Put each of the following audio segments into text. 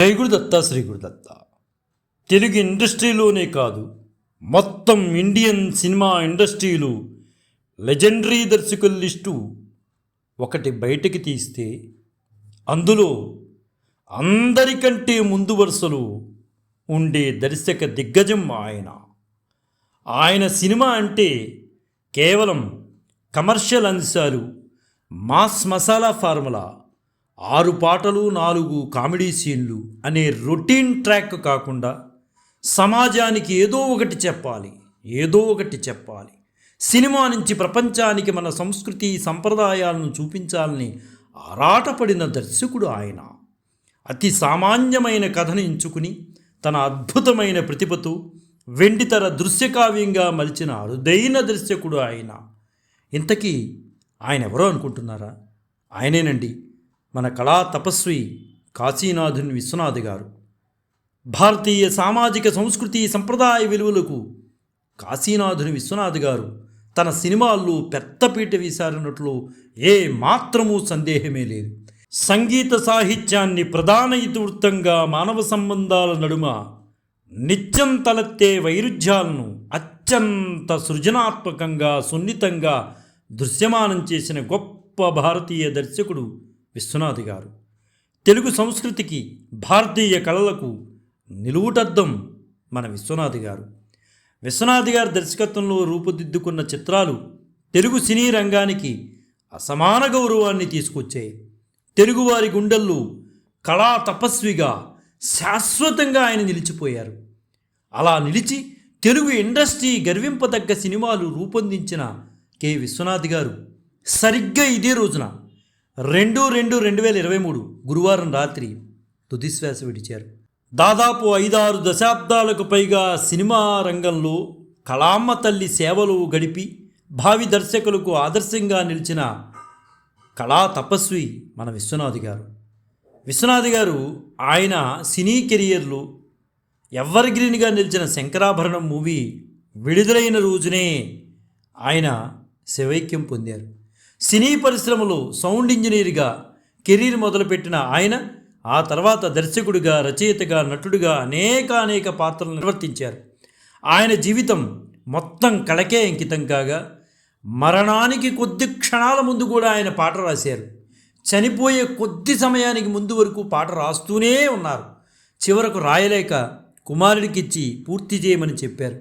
జై గురుదత్త శ్రీ గురుదత్త. తెలుగు ఇండస్ట్రీలోనే కాదు, మొత్తం ఇండియన్ సినిమా ఇండస్ట్రీలో లెజెండరీ దర్శకుల లిస్టు ఒకటి బయటికి తీస్తే అందులో అందరికంటే ముందు వరుసలో ఉండే దర్శక దిగ్గజం ఆయన సినిమా అంటే కేవలం కమర్షియల్ అంశాలు, మాస్ మసాలా ఫార్ములా, 6 పాటలు 4 కామెడీ సీన్లు అనే రొటీన్ ట్రాక్ కాకుండా సమాజానికి ఏదో ఒకటి చెప్పాలి, సినిమా నుంచి ప్రపంచానికి మన సంస్కృతి సంప్రదాయాలను చూపించాలని ఆరాటపడిన దర్శకుడు ఆయన. అతి సామాన్యమైన కథను ఎంచుకుని తన అద్భుతమైన ప్రతిభతో వెండితెర దృశ్యకావ్యంగా మలిచిన అరుదైన దర్శకుడు ఆయన. ఇంతకీ ఆయన ఎవరో అనుకుంటున్నారా? ఆయనేనండి, మన కళా తపస్వి కాశీనాథుని విశ్వనాథ్ గారు. భారతీయ సామాజిక సంస్కృతి సంప్రదాయ విలువలకు కాశీనాథుని విశ్వనాథ్ గారు తన సినిమాల్లో పెద్దపీట వేశారన్నట్లు ఏ మాత్రమూ సందేహమే లేదు. సంగీత సాహిత్యాన్ని ప్రధాన ఇతివృత్తంగా మానవ సంబంధాల నడుమ నిత్యం తలెత్తే వైరుధ్యాలను అత్యంత సృజనాత్మకంగా సున్నితంగా దృశ్యమానం చేసిన గొప్ప భారతీయ దర్శకుడు విశ్వనాథ్ గారు. తెలుగు సంస్కృతికి, భారతీయ కళలకు నిలువుటద్దం మన విశ్వనాథ్ గారు. విశ్వనాథ్ గారి దర్శకత్వంలో రూపుదిద్దుకున్న చిత్రాలు తెలుగు సినీ రంగానికి అసమాన గౌరవాన్ని తీసుకొచ్చాయి. తెలుగువారి గుండెల్లో కళా తపస్విగా శాశ్వతంగా ఆయన నిలిచిపోయారు. అలా నిలిచి తెలుగు ఇండస్ట్రీ గర్వింపదగ్గ సినిమాలు రూపొందించిన కె విశ్వనాథ్ గారు సరిగ్గా ఇదే రోజున 2/2/2023 గురువారం రాత్రి తుదిశ్వాస విడిచారు. దాదాపు 5-6 దశాబ్దాలకు పైగా సినిమా రంగంలో కళామ్మ తల్లి సేవలు గడిపి భావి దర్శకులకు ఆదర్శంగా నిలిచిన కళా తపస్వి మన విశ్వనాథ్ గారు. విశ్వనాథ్ గారు ఆయన సినీ కెరియర్లో ఎవర్ గ్రీన్గా నిలిచిన శంకరాభరణం మూవీ విడుదలైన రోజునే ఆయన శివైక్యం పొందారు. సినీ పరిశ్రమలో సౌండ్ ఇంజనీర్గా కెరీర్ మొదలుపెట్టిన ఆయన ఆ తర్వాత దర్శకుడిగా, రచయితగా, నటుడిగా అనేక పాత్రలు నిర్వర్తించారు. ఆయన జీవితం మొత్తం కళకే అంకితం కాగా మరణానికి కొద్ది క్షణాల ముందు కూడా ఆయన పాట రాశారు. చనిపోయే కొద్ది సమయానికి ముందు వరకు పాట రాస్తూనే ఉన్నారు. చివరకు రాయలేక కుమారుడికిచ్చి పూర్తి చేయమని చెప్పారు.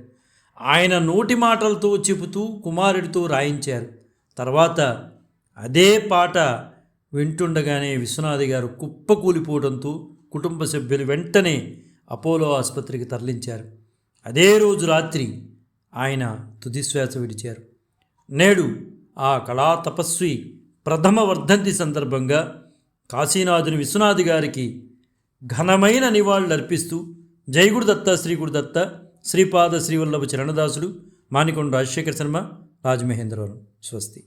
ఆయన నోటి మాటలతో చెబుతూ కుమారుడితో రాయించారు. తర్వాత అదే పాట వింటుండగానే విశ్వనాథ్ గారు కుప్పకూలిపోవడంతో కుటుంబ సభ్యులు వెంటనే అపోలో ఆసుపత్రికి తరలించారు. అదే రోజు రాత్రి ఆయన తుదిశ్వాస విడిచారు. నేడు ఆ కళా తపస్వి ప్రథమ వర్ధంతి సందర్భంగా కాశీనాథుని విశ్వనాథ్ గారికి ఘనమైన నివాళులు అర్పిస్తూ జై గురుదత్త శ్రీ గురుదత్త శ్రీపాద శ్రీవల్లభ చరణదాసుడు మానికొండ రాజశేఖర శర్మ రాజమహేంద్రవరం. స్వస్తి.